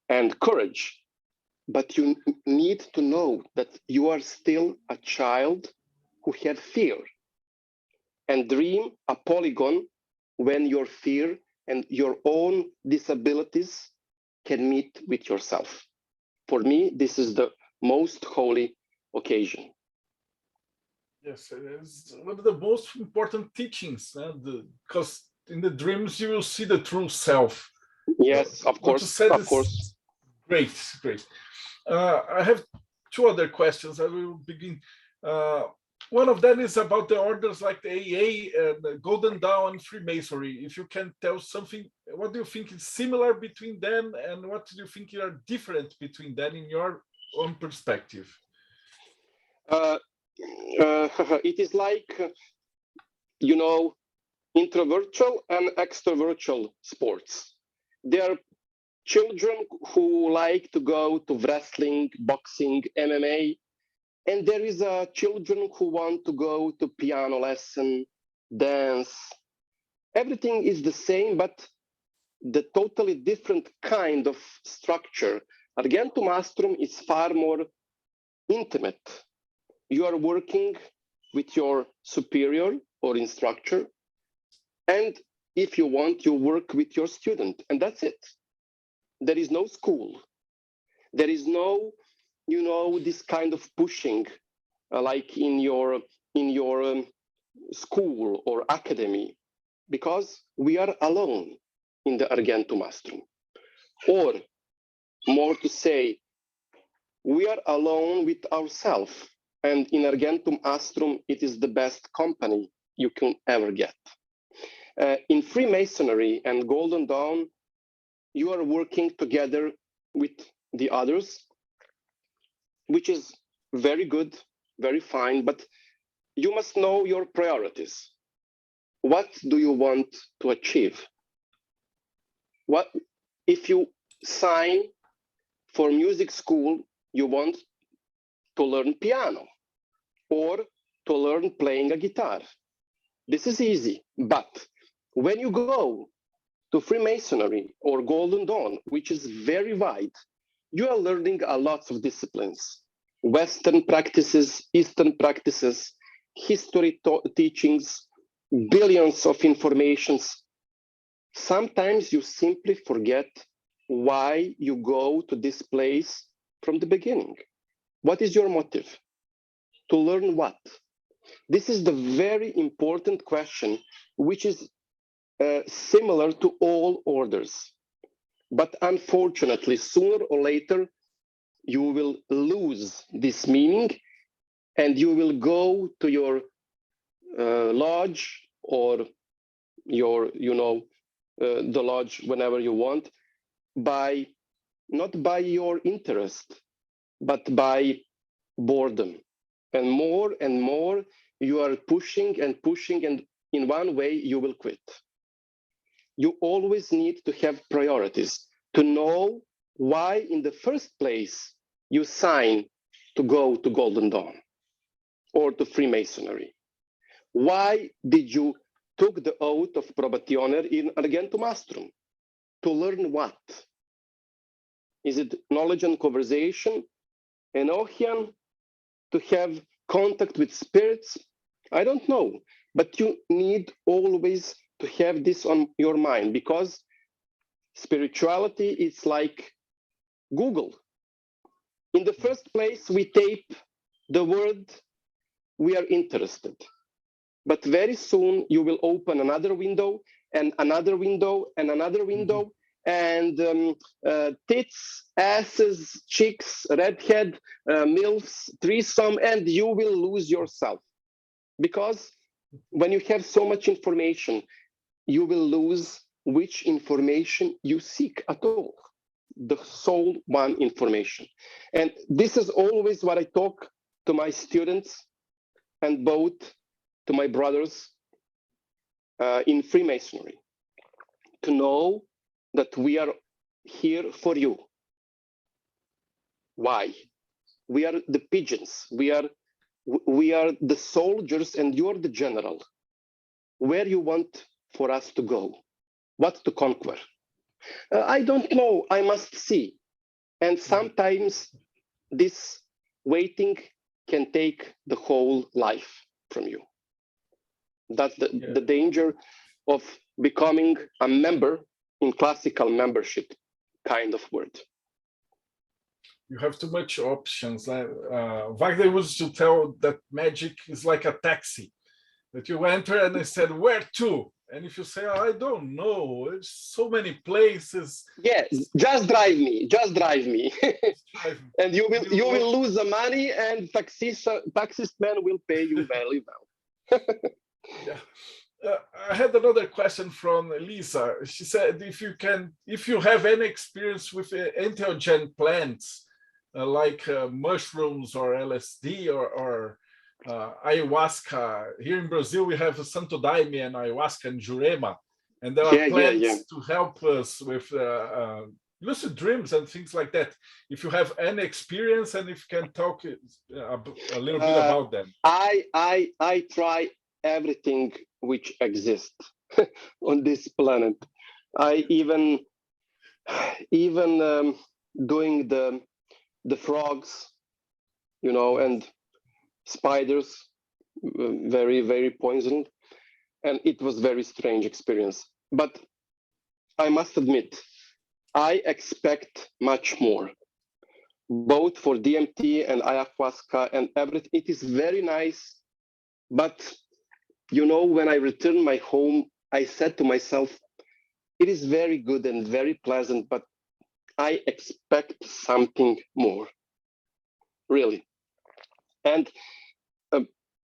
and courage, but you need to know that you are still a child who had fear. And dream a polygon when your fear and your own disabilities can meet with yourself. For me, this is the most holy occasion. Yes, it is one of the most important teachings, because in the dreams you will see the true self. Yes, of course. What you said of is course. great. I have 2 other questions. I will begin. One of them is about the orders like the AA and the Golden Dawn Freemasonry. If you can tell something, what do you think is similar between them and what do you think are different between them in your own perspective? It is like, introvertual and extrovertual sports. There are children who like to go to wrestling, boxing, MMA, and there is children who want to go to piano lesson, dance. Everything is the same, but the totally different kind of structure. Argentum Astrum is far more intimate. You are working with your superior or instructor, and if you want, you work with your student, and that's it. There is no school. There is no, this kind of pushing like in your school or academy, because we are alone in the Argentum Astrum. Or more to say, we are alone with ourselves. And in Argentum Astrum, it is the best company you can ever get. In Freemasonry and Golden Dawn, you are working together with the others, which is very good, very fine, but you must know your priorities. What do you want to achieve? What if you sign for music school, you want to learn piano or to learn playing a guitar? This is easy, but when you go to Freemasonry or Golden Dawn, which is very wide, you are learning a lot of disciplines, Western practices, Eastern practices, history teachings, billions of informations. Sometimes you simply forget why you go to this place from the beginning. What is your motive? To learn what? This is the very important question, which is similar to all orders. But unfortunately, sooner or later, you will lose this meaning and you will go to your lodge or your, the lodge whenever you want, not by your interest, but by boredom. And more, you are pushing and pushing, and in one way, you will quit. You always need to have priorities, to know why in the first place you sign to go to Golden Dawn or to Freemasonry. Why did you took the oath of probationer in Argentum Astrum? To learn what? Is it knowledge and conversation? Enochian? To have contact with spirits? I don't know, but you need always to have this on your mind, because spirituality is like Google. In the first place, we type the word we are interested, but very soon you will open another window and another window and another window, and tits, asses, chicks, redhead, milfs, threesome, and you will lose yourself. Because when you have so much information, you will lose which information you seek at all. The sole one information. And this is always what I talk to my students and both to my brothers in Freemasonry, to know that we are here for you. Why? We are the pigeons. We are the soldiers, and you're the general. Where you want for us to go? What to conquer? I don't know. I must see. And sometimes this waiting can take the whole life from you. That's the danger of becoming a member in classical membership kind of word. You have too much options. Wagner used to tell that magic is like a taxi. That you enter and they said, where to? And if you say, oh, I don't know, there's so many places. Yes, just drive me, just drive me. Drive. And you will lose the money, and taxis man will pay you very well. Yeah. I had another question from Lisa. She said, if you have any experience with entheogen plants, like mushrooms or LSD or ayahuasca. Here in Brazil, we have Santo Daime and ayahuasca and Jurema, and there are plants to help us with lucid dreams and things like that. If you have any experience, and if you can talk a little bit about them. I try everything which exists on this planet. I even doing the frogs, you know, and spiders, very, very poisoned. And it was very strange experience. But I must admit, I expect much more, both for DMT and ayahuasca and everything. It is very nice. But, you know, when I returned my home, I said to myself, it is very good and very pleasant, but I expect something more, really. And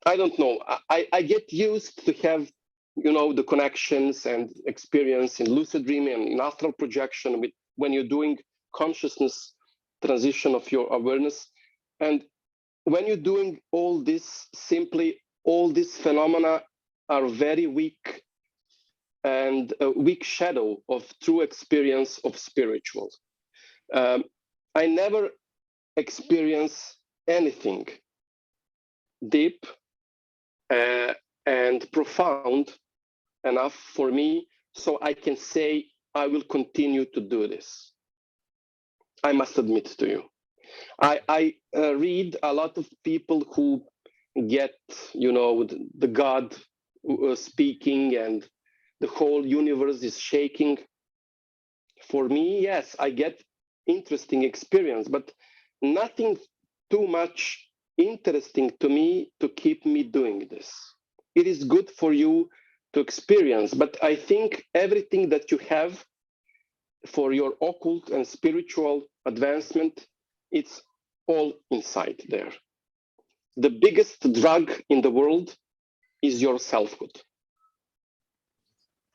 I don't know, I get used to have, you know, the connections and experience in lucid dreaming and in astral projection with when you're doing consciousness transition of your awareness. And when you're doing all this, simply all these phenomena are very weak and a weak shadow of true experience of spiritual. I never experience anything deep and profound enough for me so I can say I will continue to do this. I must admit to you. I read a lot of people who get, you know, the God speaking and the whole universe is shaking. For me, yes, I get interesting experience, but nothing too much interesting to me to keep me doing this. It is good for you to experience, but I think everything that you have for your occult and spiritual advancement, it's all inside there. The biggest drug in the world is your selfhood.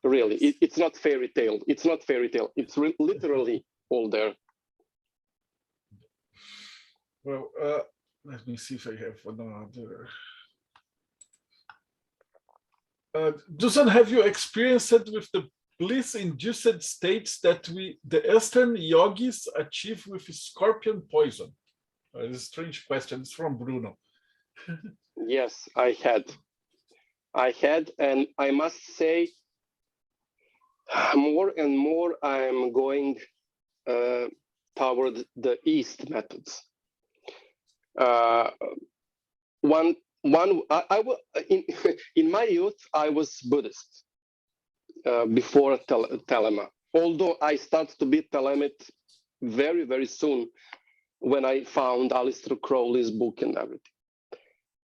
Really, it's not fairy tale. It's not fairy tale. It's literally all there. Well, let me see if I have another. Dusan, have you experienced it with the bliss-induced states that the Eastern yogis achieve with scorpion poison? It's a strange question. It's from Bruno. Yes, I had, and I must say, more and more I'm going toward the East methods. In my youth, I was Buddhist before Telema. Although I started to be Telemite very, very soon when I found Aleister Crowley's book and everything.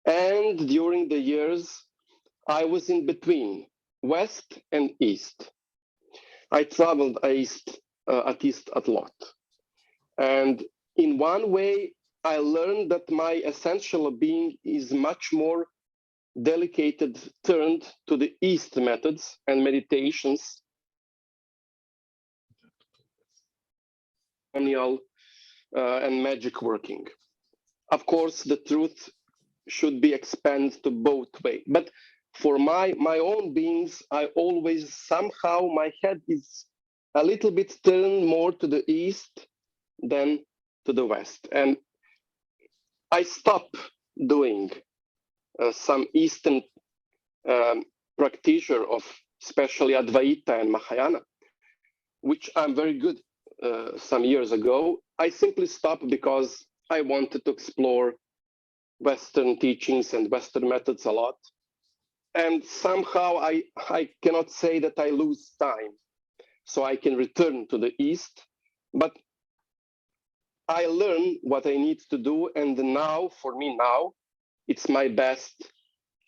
And during the years, I was in between West and East. I traveled at East a lot. And in one way, I learned that my essential being is much more delicate, turned to the East methods and meditations, and magic working. Of course, the truth should be expanded to both ways. But for my own beings, I always somehow my head is a little bit turned more to the East than to the West. And I stopped doing some Eastern practitioner of especially Advaita and Mahayana, which I'm very good some years ago. I simply stopped because I wanted to explore Western teachings and Western methods a lot. And somehow I cannot say that I lose time, so I can return to the East, but I learn what I need to do, and now, for me now, it's my best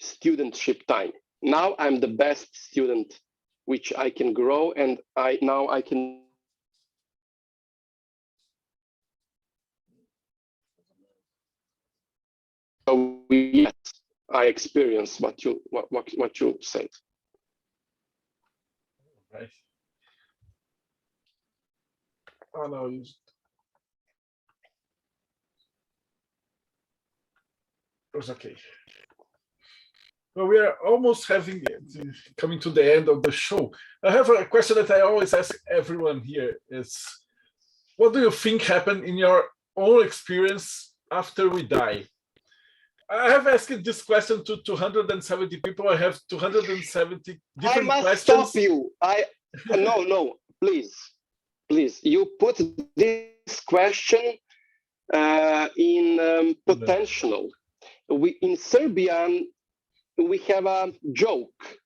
studentship time. Now I'm the best student, which I can grow, and now I can. So yes, I experience what you said. Right. Oh no. It was okay. Well, we are almost coming to the end of the show. I have a question that I always ask everyone here: is what do you think happened in your own experience after we die? I have asked this question to 270 people. I have 270 different I must questions. stop you. No, please. You put this question in potential. In Serbian, we have a joke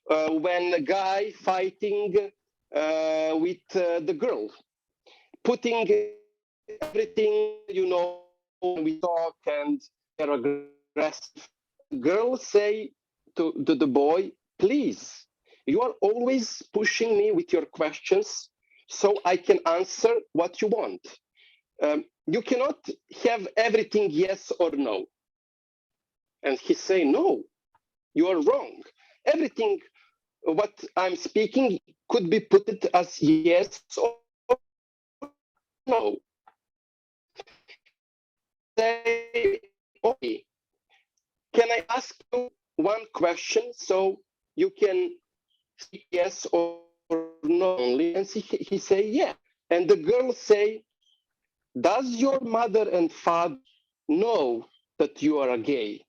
when a guy fighting with the girl, putting everything, we talk and they're aggressive. Girl say to the boy, please, you are always pushing me with your questions so I can answer what you want. You cannot have everything yes or no. And he say, no, you are wrong. Everything what I'm speaking could be put it as yes or no. Say, okay, can I ask you one question so you can say yes or no only? And he say, yeah. And the girl say, does your mother and father know that you are a gay?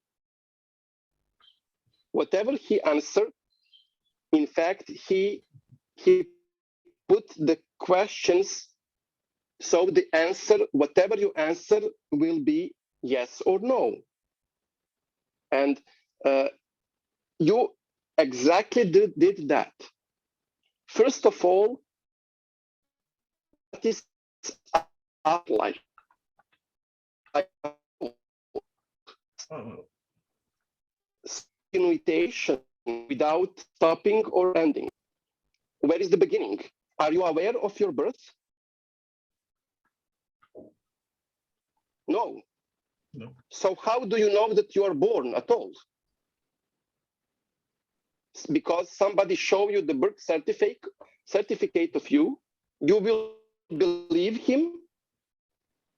Whatever he answered, in fact, he put the questions so the answer, whatever you answer, will be yes or no. And you exactly did that. First of all, what is life? Invitation without stopping or ending. Where is the beginning? Are you aware of your birth? No. So how do you know that you are born at all? Because somebody show you the birth certificate of you, you will believe him.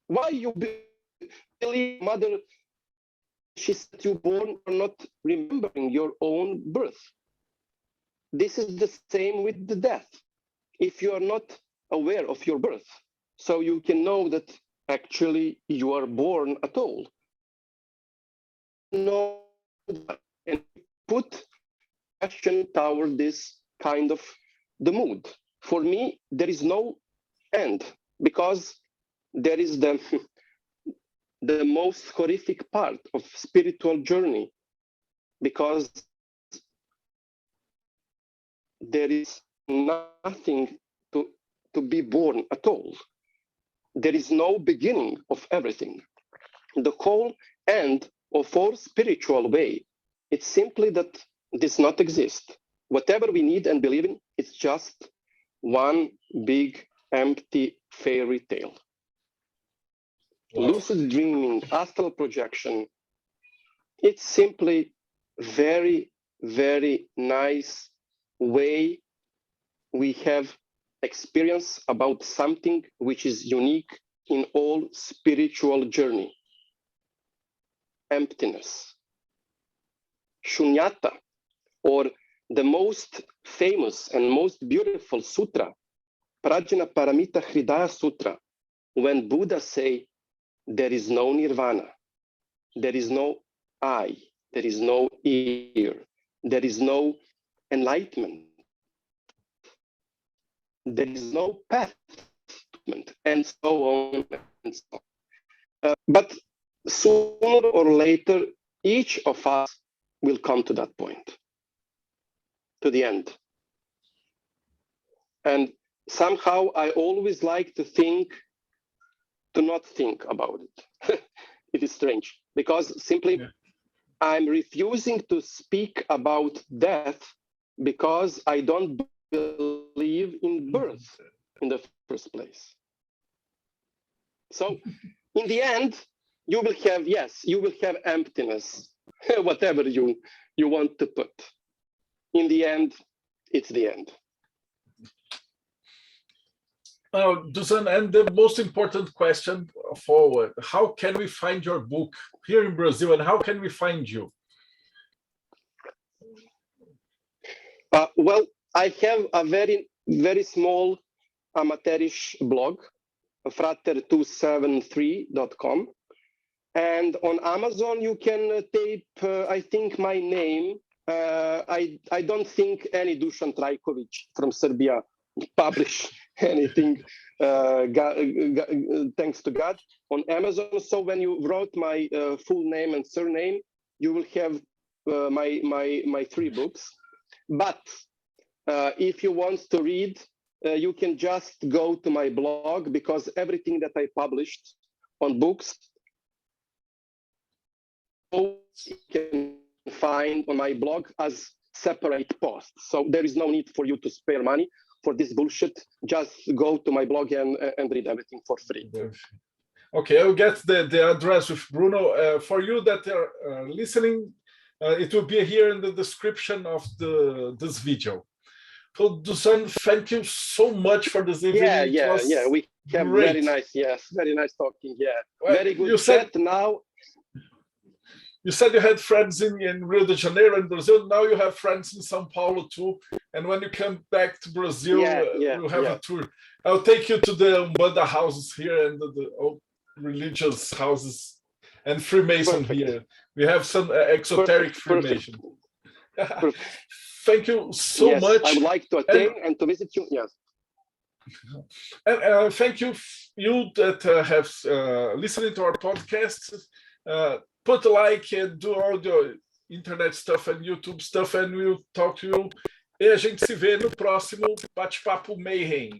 Why you believe mother? She said you born or not remembering your own birth. This is the same with the death. If you are not aware of your birth, so you can know that actually you are born at all. No, and put question toward this kind of the mood. For me, there is no end because there is the most horrific part of spiritual journey, because there is nothing to be born at all. There is no beginning of everything. The whole end of our spiritual way, it's simply that does not exist. Whatever we need and believe in, it's just one big empty fairy tale. Wow. Lucid dreaming, astral projection, it's simply very, very nice way we have experience about something which is unique in all spiritual journey. Emptiness. Shunyata, or the most famous and most beautiful sutra, Prajna Paramita Hridaya Sutra, when Buddha say, there is no nirvana, there is no eye, there is no ear, there is no enlightenment, there is no path, and so on and so on. But sooner or later, each of us will come to that point, to the end. And somehow I always like to not think about it. It is strange, because simply I'm refusing to speak about death because I don't believe in birth in the first place. So in the end, you will have, yes, you will have emptiness, whatever you want to put. In the end, it's the end. Dusan, and the most important question forward, how can we find your book here in Brazil, and how can we find you? Well, I have a very small amateurish blog, frater273.com. And on Amazon, you can type, I think, my name. I don't think any Dusan Trajkovic from Serbia publish anything, thanks to God, on Amazon. So when you wrote my full name and surname, you will have my 3 books. But if you want to read, you can just go to my blog, because everything that I published on books, you can find on my blog as separate posts. So there is no need for you to spare money for this bullshit. Just go to my blog and read everything for free. Okay, I'll get the address with Bruno. For you that are listening, it will be here in the description of this video. So Dusan, thank you so much for this evening. Yeah. We have great. very nice talking. Yeah, well, very good chat now. You said you had friends in Rio de Janeiro and Brazil. Now you have friends in São Paulo too. And when you come back to Brazil, we'll have a tour. I'll take you to the Umbanda houses here and the old religious houses and Freemason here. We have some exoteric Freemason. Thank you so much. I would like to attend and to visit you. Yes. And thank you that have listened to our podcast. Put a like and do all the internet stuff and YouTube stuff, and we'll talk to you. E a gente se vê no próximo Bate-Papo Mayhem.